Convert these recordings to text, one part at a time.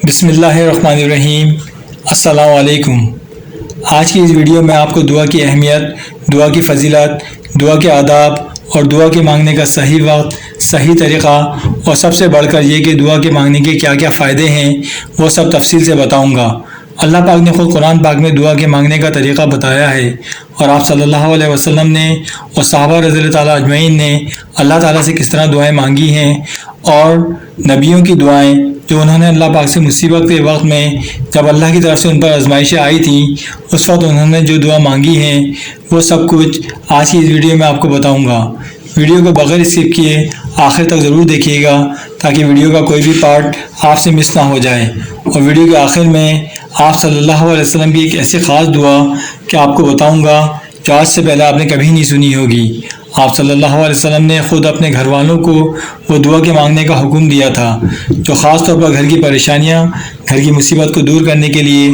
بسم اللہ الرحمن الرحیم۔ السلام علیکم۔ آج کی اس ویڈیو میں آپ کو دعا کی اہمیت، دعا کی فضیلت، دعا کے آداب اور دعا کے مانگنے کا صحیح وقت، صحیح طریقہ اور سب سے بڑھ کر یہ کہ دعا کے مانگنے کے کیا کیا فائدے ہیں وہ سب تفصیل سے بتاؤں گا۔ اللہ پاک نے خود قرآن پاک میں دعا کے مانگنے کا طریقہ بتایا ہے، اور آپ صلی اللہ علیہ وسلم نے اور صحابہ رضی اللہ تعالیٰ اجمعین نے اللہ تعالیٰ سے کس طرح دعائیں مانگی ہیں، اور نبیوں کی دعائیں جو انہوں نے اللہ پاک سے مصیبت کے وقت میں جب اللہ کی طرف سے ان پر آزمائشیں آئی تھیں اس وقت انہوں نے جو دعا مانگی ہیں وہ سب کچھ آج کی اس ویڈیو میں آپ کو بتاؤں گا۔ ویڈیو کو بغیر اسکپ کیے آخر تک ضرور دیکھیے گا تاکہ ویڈیو کا کوئی بھی پارٹ آپ سے مس نہ ہو جائے۔ اور ویڈیو کے آخر میں آپ صلی اللہ علیہ وسلم کی ایک ایسی خاص دعا کہ آپ کو بتاؤں گا جو آج سے پہلے آپ نے کبھی نہیں سنی ہوگی۔ آپ صلی اللہ علیہ وسلم نے خود اپنے گھر والوں کو وہ دعا کے مانگنے کا حکم دیا تھا جو خاص طور پر گھر کی پریشانیاں، گھر کی مصیبت کو دور کرنے کے لیے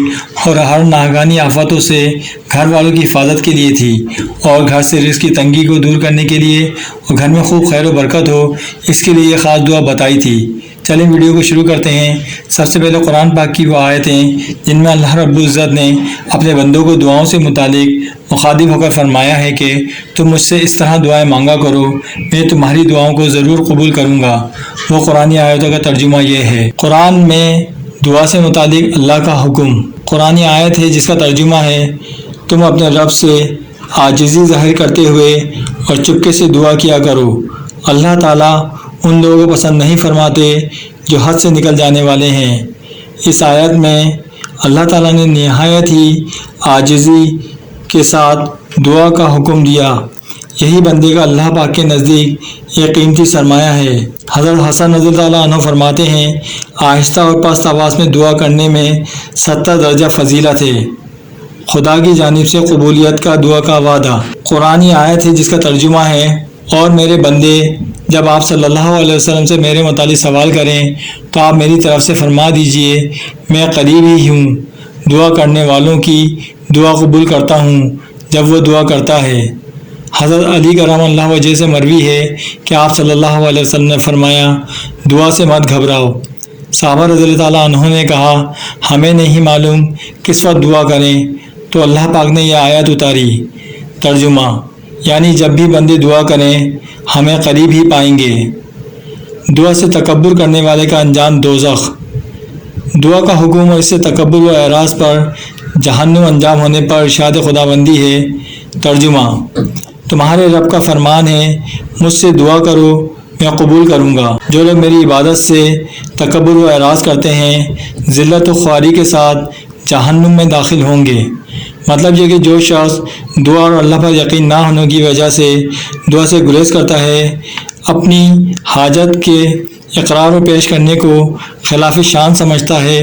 اور ہر ناگہانی آفاتوں سے گھر والوں کی حفاظت کے لیے تھی، اور گھر سے رزق کی تنگی کو دور کرنے کے لیے اور گھر میں خوب خیر و برکت ہو اس کے لیے یہ خاص دعا بتائی تھی۔ چلیں ویڈیو کو شروع کرتے ہیں۔ سب سے پہلے قرآن پاک کی وہ آیتیں جن میں اللہ رب العزت نے اپنے بندوں کو دعاؤں سے متعلق مخاطب ہو کر فرمایا ہے کہ تم مجھ سے اس طرح دعائیں مانگا کرو، میں تمہاری دعاؤں کو ضرور قبول کروں گا۔ وہ قرآن آیتوں کا ترجمہ یہ ہے۔ قرآن میں دعا سے متعلق اللہ کا حکم، قرآن آیت ہے جس کا ترجمہ ہے تم اپنے رب سے عاجزی ظاہر کرتے ہوئے اور چپکے سے دعا کیا کرو۔ اللہ تعالیٰ ان لوگوں کو پسند نہیں فرماتے جو حد سے نکل جانے والے ہیں۔ اس آیت میں اللہ تعالیٰ نے نہایت ہی عاجزی کے ساتھ دعا کا حکم دیا۔ یہی بندے کا اللہ پاک کے نزدیک ایک قیمتی سرمایہ ہے۔ حضرت حسن رضی اللہ عنہ فرماتے ہیں آہستہ اور پست آواز میں دعا کرنے میں 70 درجہ فضیلت ہے، خدا کی جانب سے قبولیت کا دعا کا وعدہ۔ قرآنی آیت ہے جس کا ترجمہ ہے اور میرے بندے جب آپ صلی اللہ علیہ وسلم سے میرے متعلق سوال کریں تو آپ میری طرف سے فرما دیجئے میں قریب ہی ہوں، دعا کرنے والوں کی دعا قبول کرتا ہوں جب وہ دعا کرتا ہے۔ حضرت علی کرم اللہ وجہ سے مروی ہے کہ آپ صلی اللہ علیہ وسلم نے فرمایا دعا سے مت گھبراؤ۔ صحابہ رضی اللہ تعالیٰ عنہ نے کہا ہمیں نہیں معلوم کس وقت دعا کریں، تو اللہ پاک نے یہ آیت اتاری۔ ترجمہ یعنی جب بھی بندے دعا کریں ہمیں قریب ہی پائیں گے۔ دعا سے تکبر کرنے والے کا انجام دوزخ۔ دعا کا حکم اور اس سے تکبر و اعراض پر جہنم انجام ہونے پر ارشاد خداوندی ہے۔ ترجمہ تمہارے رب کا فرمان ہے مجھ سے دعا کرو میں قبول کروں گا۔ جو لوگ میری عبادت سے تکبر و اعراض کرتے ہیں ذلت و خواری کے ساتھ جہنم میں داخل ہوں گے۔ مطلب یہ کہ جو شخص دعا اور اللہ پر یقین نہ ہونے کی وجہ سے دعا سے گریز کرتا ہے، اپنی حاجت کے اقرار و پیش کرنے کو خلاف شان سمجھتا ہے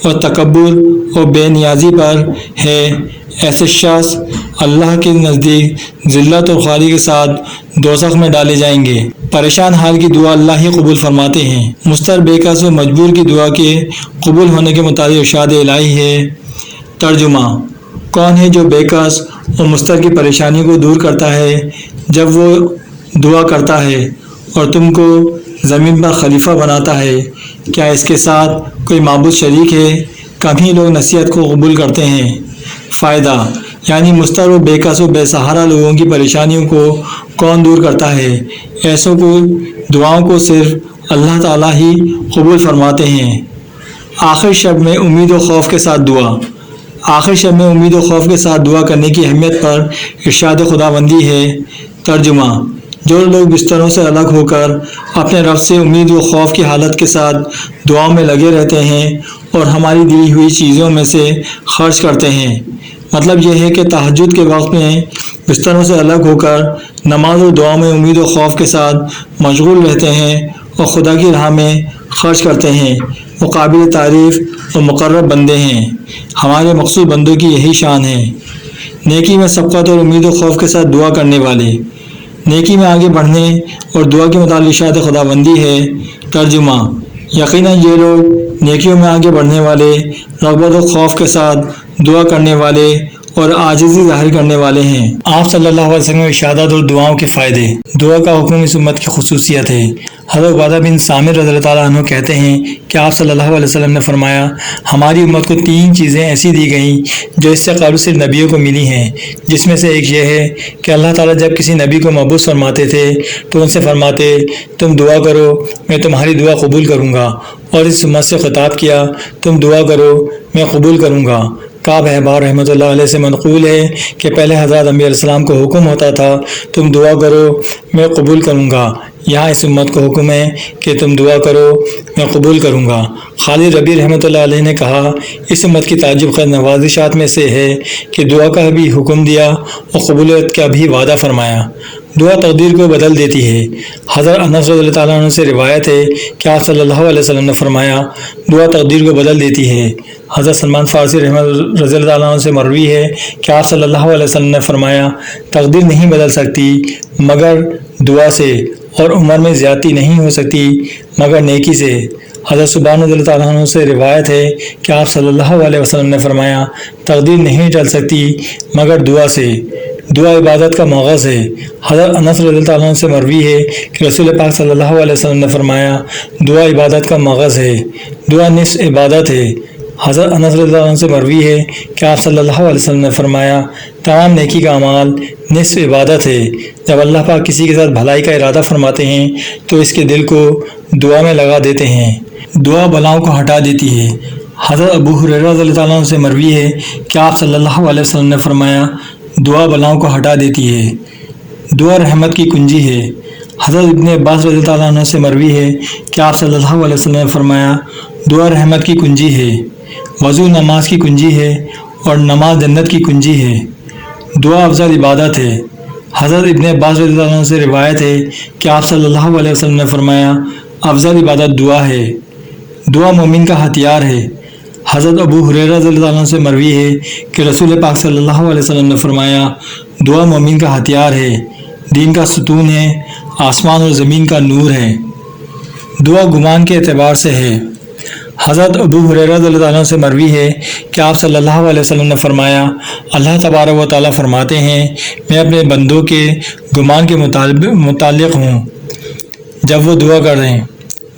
اور تکبر و بے نیازی پر ہے، ایسے شخص اللہ کے نزدیک ذلت اور خواری کے ساتھ دوزخ میں ڈالے جائیں گے۔ پریشان حال کی دعا اللہ ہی قبول فرماتے ہیں۔ مضطر، بےکس و مجبور کی دعا کے قبول ہونے کے متعلق ارشاد الہی ہے۔ ترجمہ کون ہے جو بےکس اور مضطر کی پریشانی کو دور کرتا ہے جب وہ دعا کرتا ہے اور تم کو زمین پر خلیفہ بناتا ہے؟ کیا اس کے ساتھ کوئی معبود شریک ہے؟ کم ہی لوگ نصیحت کو قبول کرتے ہیں۔ فائدہ یعنی مضطر و بےکس و بے سہارا لوگوں کی پریشانیوں کو کون دور کرتا ہے؟ ایسوں کو دعاؤں کو صرف اللہ تعالیٰ ہی قبول فرماتے ہیں۔ آخر شب میں امید و خوف کے ساتھ دعا۔ آخر شب میں امید و خوف کے ساتھ دعا کرنے کی اہمیت پر ارشاد خداوندی ہے۔ ترجمہ جو لوگ بستروں سے الگ ہو کر اپنے رب سے امید و خوف کی حالت کے ساتھ دعاؤں میں لگے رہتے ہیں اور ہماری دی ہوئی چیزوں میں سے خرچ کرتے ہیں۔ مطلب یہ ہے کہ تہجد کے وقت میں بستروں سے الگ ہو کر نماز و دعا میں امید و خوف کے ساتھ مشغول رہتے ہیں اور خدا کی راہ میں خرچ کرتے ہیں، وہ قابل تعریف اور مقرب بندے ہیں۔ ہمارے مخصوص بندوں کی یہی شان ہے۔ نیکی میں سبقت اور امید و خوف کے ساتھ دعا کرنے والے۔ نیکی میں آگے بڑھنے اور دعا کے متعلق ارشاد خداوندی ہے۔ ترجمہ یقیناً یہ لوگ نیکیوں میں آگے بڑھنے والے، رغبت و خوف کے ساتھ دعا کرنے والے اور عاجزی ظاہر کرنے والے ہیں۔ آپ صلی اللہ علیہ وسلم ارشادات اور دعاؤں کے فائدے۔ دعا کا حکم اس امت کی خصوصیت ہے۔ حضرت عبادہ بن سامر رضی اللہ تعالیٰ عنہ کہتے ہیں کہ آپ صلی اللہ علیہ وسلم نے فرمایا، ہماری امت کو 3 چیزیں ایسی دی گئیں جو اس سے قبل صرف نبیوں کو ملی ہیں، جس میں سے ایک یہ ہے کہ اللہ تعالیٰ جب کسی نبی کو مبعوث فرماتے تھے تو ان سے فرماتے، تم دعا کرو میں تمہاری دعا قبول کروں گا، اور اس امت سے خطاب کیا، تم دعا کرو میں قبول کروں گا۔ کعب احبار رحمۃ اللہ علیہ سے منقول ہے کہ پہلے حضرت انبیاء علیہ السلام کو حکم ہوتا تھا تم دعا کرو میں قبول کروں گا، یہاں اس امت کو حکم ہے کہ تم دعا کرو میں قبول کروں گا۔ خالد ربیع رحمۃ اللہ علیہ نے کہا، اس امت کی تعجب خیز نوازشات میں سے ہے کہ دعا کا بھی حکم دیا اور قبولیت کا بھی وعدہ فرمایا۔ دعا تقدیر کو بدل دیتی ہے۔ حضرت انس رضی اللہ تعالیٰ عنہ سے روایت ہے کہ آپ صلی اللہ علیہ وسلم نے فرمایا، دعا تقدیر کو بدل دیتی ہے۔ حضرت سلمان فارسی رضی اللہ تعالیٰ عنہ سے مروی ہے کہ آپ صلی اللہ علیہ وسلم نے فرمایا، تقدیر نہیں بدل سکتی مگر دعا سے، اور عمر میں زیادتی نہیں ہو سکتی مگر نیکی سے۔ حضرت سبحان رضی اللہ تعالیٰ عنہ سے روایت ہے کہ آپ صلی اللہ علیہ وسلم نے فرمایا، تقدیر نہیں ٹل سکتی مگر دعا سے، دعا عبادت کا مغز ہے۔ حضرت انس رضی اللہ تعالیٰ عنہ سے مروی ہے کہ رسول پاک صلی اللہ علیہ وسلم نے فرمایا، دعا عبادت کا مغز ہے، دعا نصف عبادت ہے۔ حضرت انس رضی اللہ عنہ سے مروی ہے کہ آپ صلی اللہ علیہ وسلم نے فرمایا، تمام نیکی کا اعمال نصف عبادت ہے۔ جب اللہ پاک کسی کے ساتھ بھلائی کا ارادہ فرماتے ہیں تو اس کے دل کو دعا میں لگا دیتے ہیں۔ دعا بلاؤں کو ہٹا دیتی ہے۔ حضرت ابو ہریرہ رضی اللہ تعالیٰ عنہ سے مروی ہے کہ آپ صلی اللہ علیہ وسلم نے فرمایا، دعا بلاؤں کو ہٹا دیتی ہے، دعا رحمت کی کنجی ہے۔ حضرت ابن عباس رضی اللہ تعالیٰ عنہ سے مروی ہے کہ آپ صلی اللہ علیہ وسلم نے فرمایا، دعا رحمت کی کنجی ہے، وضو نماز کی کنجی ہے اور نماز جنت کی کنجی ہے۔ دعا افضل عبادت ہے۔ حضرت ابن عباس رضی اللہ عنہ سے روایت ہے کہ آپ صلی اللہ علیہ وسلم نے فرمایا، افضل عبادت دعا ہے، دعا مومن کا ہتھیار ہے۔ حضرت ابو ہریرہ رضی اللہ عنہ سے مروی ہے کہ رسول پاک صلی اللہ علیہ وسلم نے فرمایا، دعا مومن کا ہتھیار ہے، دین کا ستون ہے، آسمان اور زمین کا نور ہے۔ دعا گمان کے اعتبار سے ہے۔ حضرت ابو ہریرہ رضی اللہ عنہ سے مروی ہے کہ آپ صلی اللہ علیہ وسلم نے فرمایا، اللہ تبارک و تعالیٰ فرماتے ہیں، میں اپنے بندوں کے گمان کے متعلق ہوں جب وہ دعا کریں،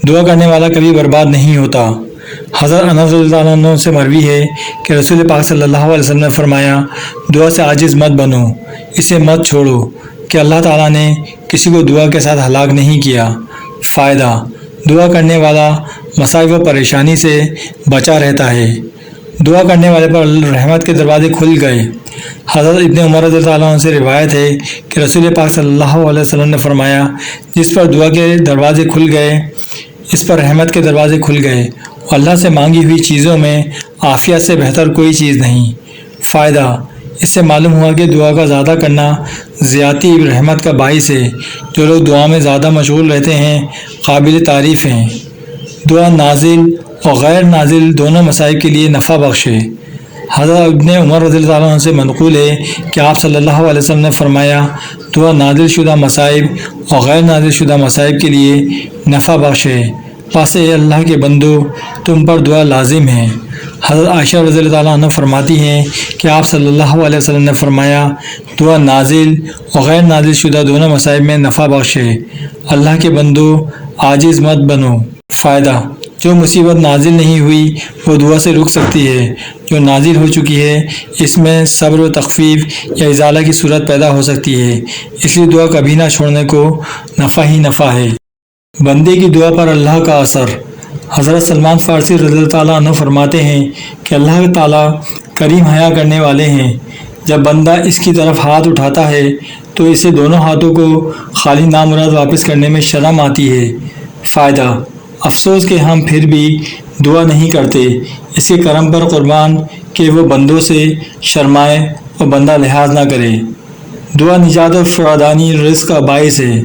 دعا کرنے والا کبھی برباد نہیں ہوتا۔ حضرت انس رضی اللہ عنہ سے مروی ہے کہ رسول پاک صلی اللہ علیہ وسلم نے فرمایا، دعا سے عاجز مت بنو، اسے مت چھوڑو، کہ اللہ تعالیٰ نے کسی کو دعا کے ساتھ ہلاک نہیں کیا۔ فائدہ، دعا کرنے والا مصائب و پریشانی سے بچا رہتا ہے۔ دعا کرنے والے پر رحمت کے دروازے کھل گئے۔ حضرت ابن عمر رضی اللہ عنہ سے روایت ہے کہ رسول پاک صلی اللہ علیہ وسلم نے فرمایا، جس پر دعا کے دروازے کھل گئے اس پر رحمت کے دروازے کھل گئے، اور اللہ سے مانگی ہوئی چیزوں میں عافیت سے بہتر کوئی چیز نہیں۔ فائدہ، اس سے معلوم ہوا کہ دعا کا زیادہ کرنا زیادتی رحمت کا باعث ہے۔ جو لوگ دعا میں زیادہ مشغول رہتے ہیں قابل تعریف ہیں۔ دعا نازل اور غیر نازل دونوں مصائب کے لیے نفع بخش ہے۔ حضرت ابن عمر رضی اللہ عنہ سے منقول ہے کہ آپ صلی اللہ علیہ وسلم نے فرمایا، دعا نازل شدہ مصائب اور غیر نازل شدہ مصائب کے لیے نفع بخش ہے، پس اے اللہ کے بندو تم پر دعا لازم ہے۔ حضرت عائشہ رضی اللہ تعالیٰ عنہ فرماتی ہیں کہ آپ صلی اللہ علیہ وسلم نے فرمایا، دعا نازل اور غیر نازل شدہ دونوں مصائب میں نفع بخش ہے، اللہ کے بندو عاجز مت بنو۔ فائدہ، جو مصیبت نازل نہیں ہوئی وہ دعا سے رک سکتی ہے، جو نازل ہو چکی ہے اس میں صبر و تخفیف یا ازالہ کی صورت پیدا ہو سکتی ہے، اس لیے دعا کبھی نہ چھوڑنے کو نفع ہی نفع ہے۔ بندے کی دعا پر اللہ کا اثر۔ حضرت سلمان فارسی رضی اللہ تعالیٰ عنہ فرماتے ہیں کہ اللہ تعالیٰ کریم حیا کرنے والے ہیں، جب بندہ اس کی طرف ہاتھ اٹھاتا ہے تو اسے دونوں ہاتھوں کو خالی نامراد واپس کرنے میں شرم آتی ہے۔ فائدہ، افسوس کہ ہم پھر بھی دعا نہیں کرتے، اس کے کرم پر قربان کہ وہ بندوں سے شرمائے اور بندہ لحاظ نہ کرے۔ دعا نجات اور فرادانی رزق کا باعث ہے۔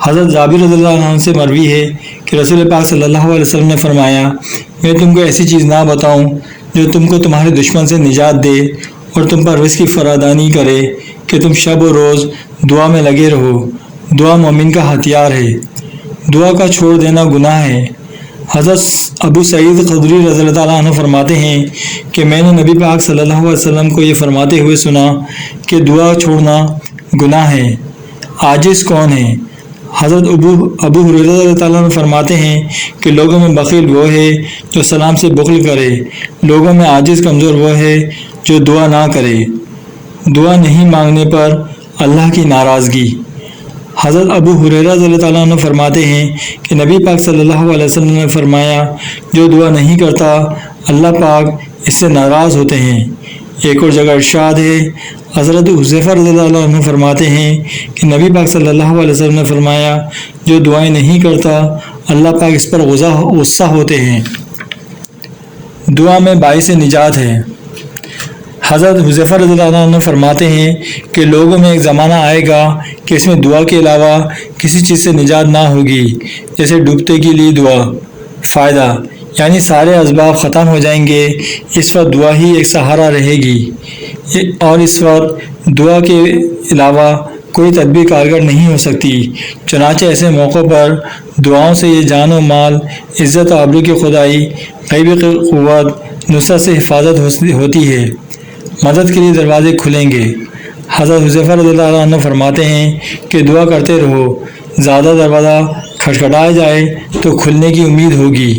حضرت جابر رضی اللہ عنہ سے مروی ہے کہ رسول پاک صلی اللہ علیہ وسلم نے فرمایا، میں تم کو ایسی چیز نہ بتاؤں جو تم کو تمہارے دشمن سے نجات دے اور تم پر رزق کی فرادانی کرے کہ تم شب و روز دعا میں لگے رہو۔ دعا مومن کا ہتھیار ہے۔ دعا کا چھوڑ دینا گناہ ہے۔ حضرت ابو سعید خدری رضی اللہ تعالیٰ عنہ فرماتے ہیں کہ میں نے نبی پاک صلی اللہ علیہ وسلم کو یہ فرماتے ہوئے سنا کہ دعا چھوڑنا گناہ ہے، عاجز کون ہے؟ حضرت ابو ہریرہ رضی اللہ تعالیٰ عنہ فرماتے ہیں کہ لوگوں میں بخیل وہ ہے جو سلام سے بخل کرے، لوگوں میں عاجز کمزور وہ ہے جو دعا نہ کرے۔ دعا نہیں مانگنے پر اللہ کی ناراضگی۔ حضرت ابو ہریرہ رضی اللہ تعالیٰ عنہ فرماتے ہیں کہ نبی پاک صلی اللہ علیہ وسلم نے فرمایا جو دعا نہیں کرتا اللہ پاک اس سے ناراض ہوتے ہیں۔ ایک اور جگہ ارشاد ہے، حضرت حذیفہ رضی اللہ عنہ فرماتے ہیں کہ نبی پاک صلی اللہ علیہ وسلم نے فرمایا جو دعائیں نہیں کرتا اللہ پاک اس پر غصہ ہوتے ہیں۔ دعا میں باعث نجات ہے۔ حضرت حذیفہ رضی اللہ عنہ فرماتے ہیں کہ لوگوں میں ایک زمانہ آئے گا کہ اس میں دعا کے علاوہ کسی چیز سے نجات نہ ہوگی، جیسے ڈوبتے کے لیے دعا۔ فائدہ یعنی سارے اسباب ختم ہو جائیں گے، اس وقت دعا ہی ایک سہارا رہے گی، اور اس وقت دعا کے علاوہ کوئی تدبیر کارگر نہیں ہو سکتی۔ چنانچہ ایسے موقع پر دعاؤں سے یہ جان و مال، عزت و آبرو کی خدائی، غیبی قوت، نصرت سے حفاظت ہوتی ہے، مدد کے لیے دروازے کھلیں گے۔ حضرت حذیفہ رضی اللہ عنہ فرماتے ہیں کہ دعا کرتے رہو، زیادہ دروازہ کھٹکھٹایا جائے تو کھلنے کی امید ہوگی۔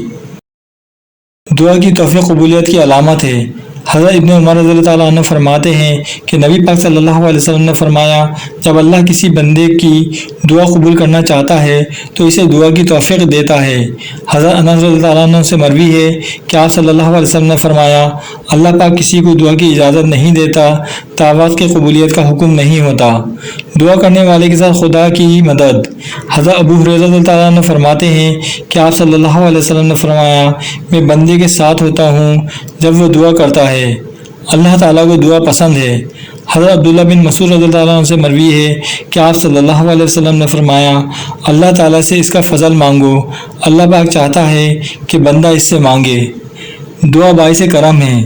دعا کی توفیق قبولیت کی علامت ہے۔ حضرت ابن عمر رضی اللہ تعالیٰ عنہ فرماتے ہیں کہ نبی پاک صلی اللہ علیہ وسلم نے فرمایا جب اللہ کسی بندے کی دعا قبول کرنا چاہتا ہے تو اسے دعا کی توفیق دیتا ہے۔ حضرت انس رضی اللہ عنہ سے مروی ہے کہ آپ صلی اللہ علیہ وسلم نے فرمایا اللہ پاک کسی کو دعا کی اجازت نہیں دیتا تاوات کی قبولیت کا حکم نہیں ہوتا۔ دعا کرنے والے کے ساتھ خدا کی مدد۔ حضرت ابو ہریرہ رضی اللہ تعالیٰ عنہ فرماتے ہیں کہ آپ صلی اللہ علیہ وسلم نے فرمایا میں بندے کے ساتھ ہوتا ہوں جب وہ دعا کرتا ہے، اللہ تعالیٰ کو دعا پسند ہے۔ حضرت عبداللہ بن مسعود رضی اللہ عنہ سے مروی ہے کہ آپ صلی اللہ علیہ وسلم نے فرمایا اللہ تعالیٰ سے اس کا فضل مانگو، اللہ پاک چاہتا ہے کہ بندہ اس سے مانگے۔ دعا باعث کرم ہے۔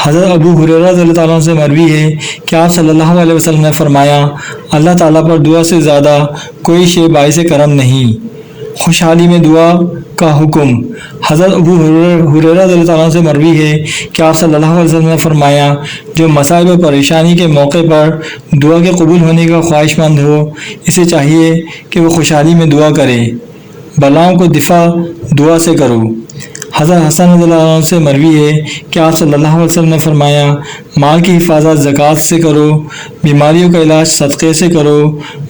حضرت ابو ہریرہ رضی اللہ تعالیٰ عنہ سے مروی ہے کہ آپ صلی اللہ علیہ وسلم نے فرمایا اللہ تعالیٰ پر دعا سے زیادہ کوئی شے باعث کرم نہیں۔ خوشحالی میں دعا کا حکم۔ حضرت ابو ہریرہ رضی اللہ تعالیٰ عنہ سے مروی ہے کہ آپ صلی اللہ علیہ وسلم نے فرمایا جو مصائب و پریشانی کے موقع پر دعا کے قبول ہونے کا خواہش مند ہو اسے چاہیے کہ وہ خوشحالی میں دعا کرے۔ بلاؤں کو دفاع دعا سے کرو۔ حضرت حسن رضی اللہ عنہ سے مروی ہے کہ آپ صلی اللہ علیہ وسلم نے فرمایا مال کی حفاظت زکوٰۃ سے کرو، بیماریوں کا علاج صدقے سے کرو،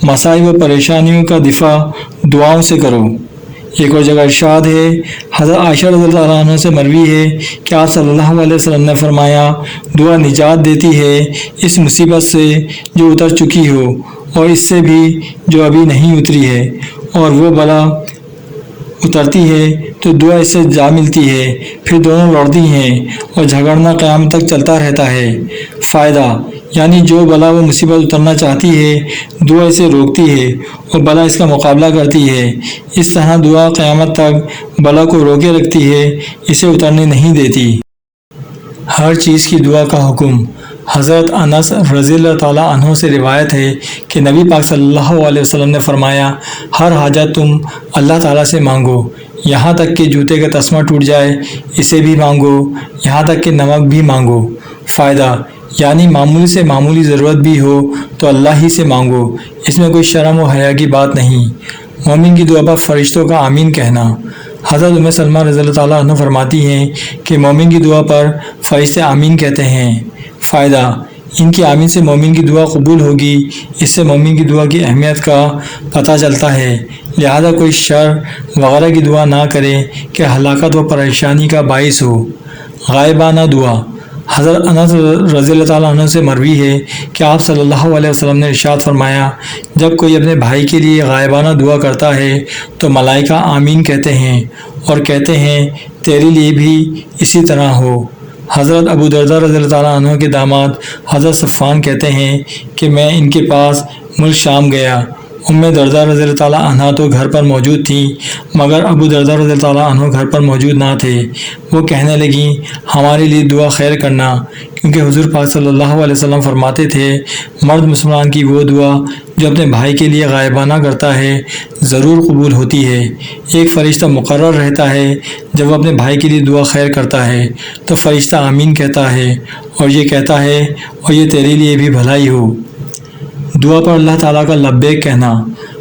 مصائب و پریشانیوں کا دفاع دعاؤں سے کرو۔ ایک اور جگہ ارشاد ہے، حضرت عائشہ رضی اللہ عنہ سے مروی ہے کہ آپ صلی اللہ علیہ وسلم نے فرمایا دعا نجات دیتی ہے اس مصیبت سے جو اتر چکی ہو اور اس سے بھی جو ابھی نہیں اتری ہے، اور وہ بلا اترتی ہے تو دعا اس سے جا ملتی ہے، پھر دونوں لڑتی ہیں اور جھگڑنا قیامت تک چلتا رہتا ہے۔ فائدہ یعنی جو بلا و مصیبت اترنا چاہتی ہے دعا اسے روکتی ہے اور بلا اس کا مقابلہ کرتی ہے۔ اس طرح دعا قیامت تک بلا کو روکے رکھتی ہے، اسے اترنے نہیں دیتی۔ ہر چیز کی دعا کا حکم۔ حضرت انس رضی اللہ تعالیٰ عنہ سے روایت ہے کہ نبی پاک صلی اللہ علیہ وسلم نے فرمایا ہر حاجت تم اللہ تعالیٰ سے مانگو، یہاں تک کہ جوتے کا تسمہ ٹوٹ جائے اسے بھی مانگو، یہاں تک کہ نمک بھی مانگو۔ فائدہ یعنی معمولی سے معمولی ضرورت بھی ہو تو اللہ ہی سے مانگو، اس میں کوئی شرم و حیا کی بات نہیں۔ مومن کی دعا پر فرشتوں کا آمین کہنا۔ حضرت ام سلمہ رضی اللہ تعالیٰ عنہ فرماتی ہیں کہ مومن کی دعا پر فرشتے آمین کہتے ہیں۔ فائدہ ان کی آمین سے مومن کی دعا قبول ہوگی، اس سے مومن کی دعا کی اہمیت کا پتہ چلتا ہے، لہذا کوئی شر وغیرہ کی دعا نہ کرے کہ ہلاکت و پریشانی کا باعث ہو۔ غائبانہ دعا۔ حضرت انس رضی اللہ تعالیٰ عنہ سے مروی ہے کہ آپ صلی اللہ علیہ وسلم نے ارشاد فرمایا جب کوئی اپنے بھائی کے لیے غائبانہ دعا کرتا ہے تو ملائکہ آمین کہتے ہیں اور کہتے ہیں تیرے لیے بھی اسی طرح ہو۔ حضرت ابو درداء رضی اللہ تعالیٰ عنہ کے داماد حضرت صفوان کہتے ہیں کہ میں ان کے پاس ملک شام گیا دردہ رضی اللہ تعالیٰ عنہ تو گھر پر موجود تھیں، مگر ابو دردہ رضی اللہ تعالیٰ عنہ گھر پر موجود نہ تھے۔ وہ کہنے لگیں ہمارے لیے دعا خیر کرنا، کیونکہ حضور پاک صلی اللہ علیہ وسلم فرماتے تھے مرد مسلمان کی وہ دعا جو اپنے بھائی کے لیے غائبانہ کرتا ہے ضرور قبول ہوتی ہے۔ ایک فرشتہ مقرر رہتا ہے جب وہ اپنے بھائی کے لیے دعا خیر کرتا ہے تو فرشتہ آمین کہتا ہے اور یہ کہتا ہے اور یہ تیرے لیے بھی بھلائی ہو۔ دعا پر اللہ تعالیٰ کا لبیک کہنا۔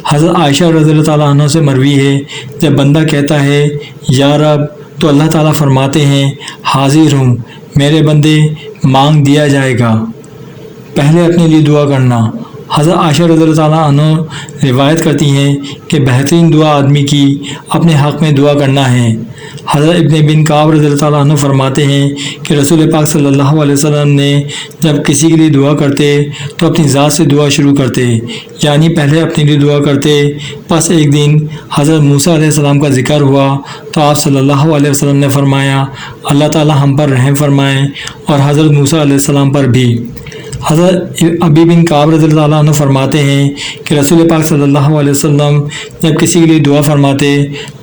حضرت عائشہ رضی اللہ تعالیٰ عنہ سے مروی ہے جب بندہ کہتا ہے یا رب تو اللہ تعالیٰ فرماتے ہیں حاضر ہوں میرے بندے، مانگ دیا جائے گا۔ پہلے اپنے لیے دعا کرنا۔ حضرت عائشہ رضی اللہ تعالیٰ عنہ روایت کرتی ہیں کہ بہترین دعا آدمی کی اپنے حق میں دعا کرنا ہے۔ حضرت ابن بن کعب رضی اللہ تعالیٰ عنہ فرماتے ہیں کہ رسول پاک صلی اللہ علیہ وسلم نے جب کسی کے لیے دعا کرتے تو اپنی ذات سے دعا شروع کرتے، یعنی پہلے اپنے لیے دعا کرتے۔ پس ایک دن حضرت موسیٰ علیہ السلام کا ذکر ہوا تو آپ صلی اللہ علیہ وسلم نے فرمایا اللہ تعالیٰ ہم پر رحم فرمائے اور حضرت موسیٰ علیہ السلام پر بھی۔ حضرت ابی بن کعب رضی اللہ عنہ فرماتے ہیں کہ رسول پاک صلی اللہ علیہ وسلم جب کسی کے لیے دعا فرماتے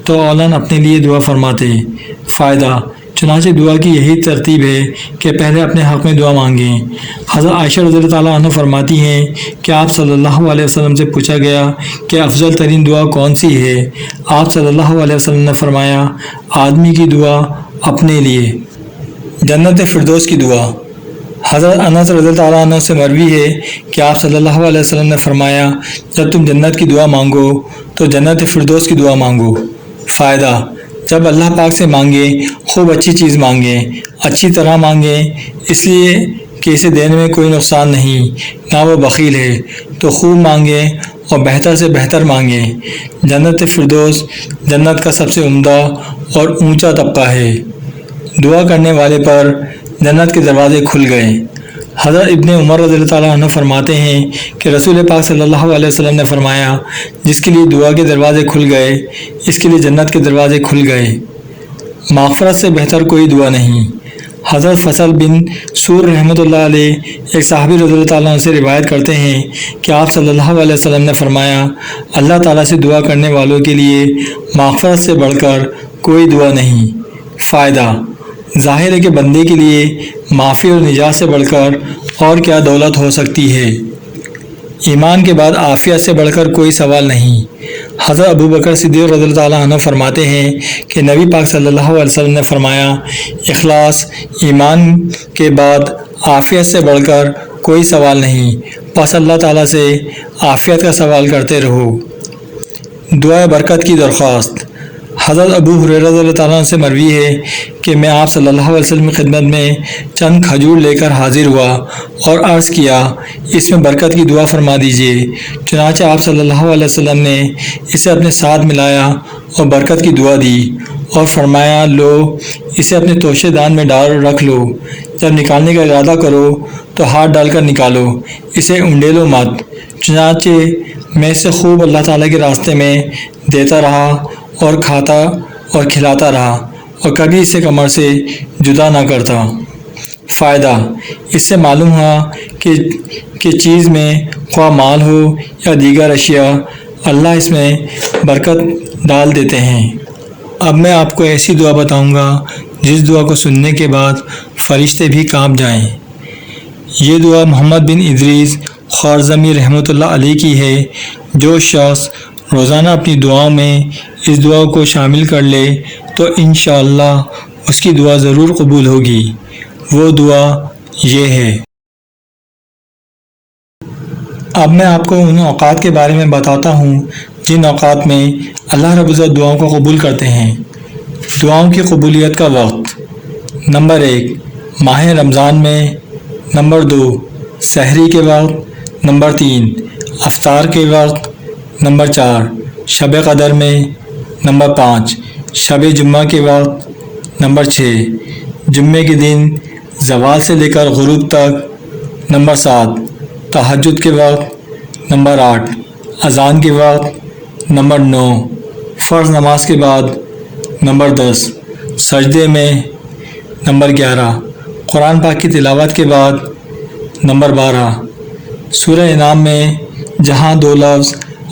تو اولاً اپنے لیے دعا فرماتے۔ فائدہ: چنانچہ دعا کی یہی ترتیب ہے کہ پہلے اپنے حق میں دعا مانگیں۔ حضرت عائشہ رضی اللہ عنہ فرماتی ہیں کہ آپ صلی اللہ علیہ وسلم سے پوچھا گیا کہ افضل ترین دعا کون سی ہے؟ آپ صلی اللہ علیہ وسلم نے فرمایا آدمی کی دعا اپنے لیے۔ جنت فردوس کی دعا۔ حضرت انس رضی اللہ عنہ سے مروی ہے کہ آپ صلی اللہ علیہ وسلم نے فرمایا جب تم جنت کی دعا مانگو تو جنت فردوس کی دعا مانگو۔ فائدہ: جب اللہ پاک سے مانگیں خوب اچھی چیز مانگیں، اچھی طرح مانگیں، اس لیے کہ اسے دینے میں کوئی نقصان نہیں، نہ وہ بخیل ہے، تو خوب مانگیں اور بہتر سے بہتر مانگیں۔ جنت فردوس جنت کا سب سے عمدہ اور اونچا طبقہ ہے۔ دعا کرنے والے پر جنت کے دروازے کھل گئے۔ حضرت ابن عمر رضی اللہ عنہ فرماتے ہیں کہ رسول پاک صلی اللہ علیہ وسلم نے فرمایا جس کے لیے دعا کے دروازے کھل گئے اس کے لیے جنت کے دروازے کھل گئے۔ مغفرت سے بہتر کوئی دعا نہیں۔ حضرت فصل بن سور رحمۃ اللہ علیہ ایک صحابی رضی اللہ تعالیٰ عنہ سے روایت کرتے ہیں کہ آپ صلی اللہ علیہ وسلم نے فرمایا اللہ تعالیٰ سے دعا کرنے والوں کے لیے مغفرت سے بڑھ کر کوئی دعا نہیں۔ فائدہ: ظاہر ہے کہ بندے کے لیے معافی اور نجات سے بڑھ کر اور کیا دولت ہو سکتی ہے۔ ایمان کے بعد عافیت سے بڑھ کر کوئی سوال نہیں۔ حضرت ابو بکر صدیق رضی اللہ تعالیٰ عنہ فرماتے ہیں کہ نبی پاک صلی اللہ علیہ وسلم نے فرمایا اخلاص ایمان کے بعد عافیت سے بڑھ کر کوئی سوال نہیں، پس اللہ تعالیٰ سے عافیت کا سوال کرتے رہو۔ دعائے برکت کی درخواست۔ حضرت ابو ہریرہ رضی اللہ تعالیٰ عنہ سے مروی ہے کہ میں آپ صلی اللہ علیہ وسلم کی خدمت میں چند کھجور لے کر حاضر ہوا اور عرض کیا اس میں برکت کی دعا فرما دیجئے۔ چنانچہ آپ صلی اللہ علیہ وسلم نے اسے اپنے ساتھ ملایا اور برکت کی دعا دی اور فرمایا لو اسے اپنے توشے دان میں ڈال رکھ لو، جب نکالنے کا ارادہ کرو تو ہاتھ ڈال کر نکالو، اسے انڈیلو مت۔ چنانچہ میں اسے خوب اللہ تعالیٰ کے راستے میں دیتا رہا اور کھاتا اور کھلاتا رہا اور کبھی اسے کمر سے جدا نہ کرتا۔ فائدہ: اس سے معلوم ہوا کہ چیز میں خواہ مال ہو یا دیگر اشیاء اللہ اس میں برکت ڈال دیتے ہیں۔ اب میں آپ کو ایسی دعا بتاؤں گا جس دعا کو سننے کے بعد فرشتے بھی کانپ جائیں۔ یہ دعا محمد بن ادریس خوارزمی رحمۃ اللہ علیہ کی ہے۔ جو شخص روزانہ اپنی دعاؤں میں اس دعا کو شامل کر لے تو انشاءاللہ اس کی دعا ضرور قبول ہوگی۔ وہ دعا یہ ہے۔ اب میں آپ کو ان اوقات کے بارے میں بتاتا ہوں جن اوقات میں اللہ رب العزت دعاؤں کو قبول کرتے ہیں۔ دعاؤں کی قبولیت کا وقت۔ نمبر 1 ماہ رمضان میں، نمبر 2 سحری کے وقت، نمبر 3 افطار کے وقت، نمبر 4 شب قدر میں، نمبر 5 شب جمعہ کے وقت، نمبر 6 جمعے کے دن زوال سے لے کر غروب تک، نمبر 7 تہجد کے وقت، نمبر 8 اذان کے وقت، نمبر 9 فرض نماز کے بعد، نمبر 10 سجدے میں، نمبر 11 قرآن پاک کی تلاوت کے بعد، نمبر 12 سورہ انعام میں جہاں 2 لفظ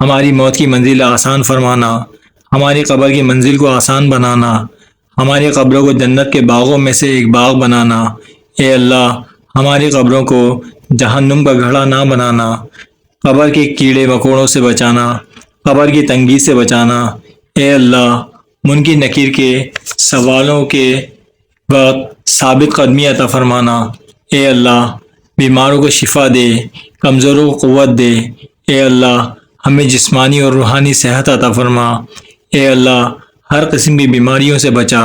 ہماری موت کی منزل آسان فرمانا، ہماری قبر کی منزل کو آسان بنانا، ہماری قبروں کو جنت کے باغوں میں سے ایک باغ بنانا۔ اے اللہ، ہماری قبروں کو جہنم کا گھڑا نہ بنانا، قبر کے کیڑے مکوڑوں سے بچانا، قبر کی تنگی سے بچانا۔ اے اللہ، منکر نکیر کے سوالوں کے وقت ثابت قدمی عطا فرمانا۔ اے اللہ، بیماروں کو شفا دے، کمزوروں کو قوت دے۔ اے اللہ، ہمیں جسمانی اور روحانی صحت عطا فرما۔ اے اللہ، ہر قسم کی بیماریوں سے بچا۔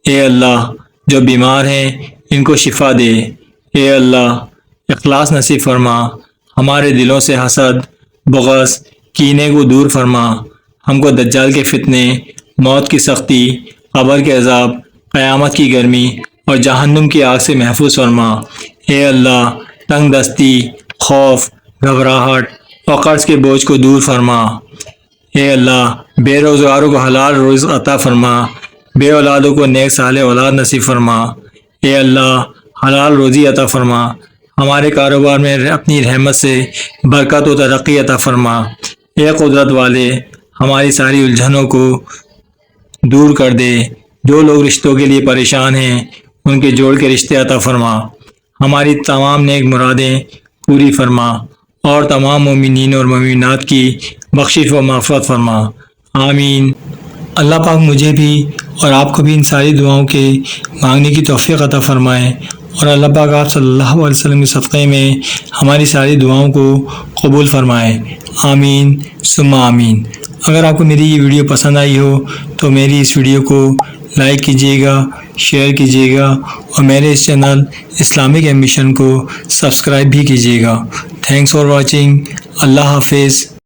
اے اللہ، جو بیمار ہیں ان کو شفا دے۔ اے اللہ، اخلاص نصیب فرما، ہمارے دلوں سے حسد، بغض، کینے کو دور فرما۔ ہم کو دجال کے فتنے، موت کی سختی، قبر کے عذاب، قیامت کی گرمی اور جہنم کی آگ سے محفوظ فرما۔ اے اللہ، تنگ دستی، خوف، گھبراہٹ اور قرض کے بوجھ کو دور فرما۔ اے اللہ، بے روزگاروں کو حلال رزق عطا فرما، بے اولادوں کو نیک صالح اولاد نصیب فرما۔ اے اللہ، حلال روزی عطا فرما، ہمارے کاروبار میں اپنی رحمت سے برکت و ترقی عطا فرما۔ اے قدرت والے، ہماری ساری الجھنوں کو دور کر دے۔ جو لوگ رشتوں کے لیے پریشان ہیں ان کے جوڑ کے رشتے عطا فرما، ہماری تمام نیک مرادیں پوری فرما اور تمام مومنین اور مومنات کی بخشش و معافرت فرما۔ آمین۔ اللہ پاک مجھے بھی اور آپ کو بھی ان ساری دعاؤں کے مانگنے کی توفیق عطا فرمائے، اور اللہ پاک آپ صلی اللہ علیہ وسلم کے صدقے میں ہماری ساری دعاؤں کو قبول فرمائے۔ آمین ثم آمین۔ اگر آپ کو میری یہ ویڈیو پسند آئی ہو تو میری اس ویڈیو کو لائک کیجیے گا، شیئر کیجیے گا اور میرے اس چینل اسلامک ایمبیشن کو سبسکرائب بھی کیجیے گا۔ Thanks for watching. اللہ حافظ۔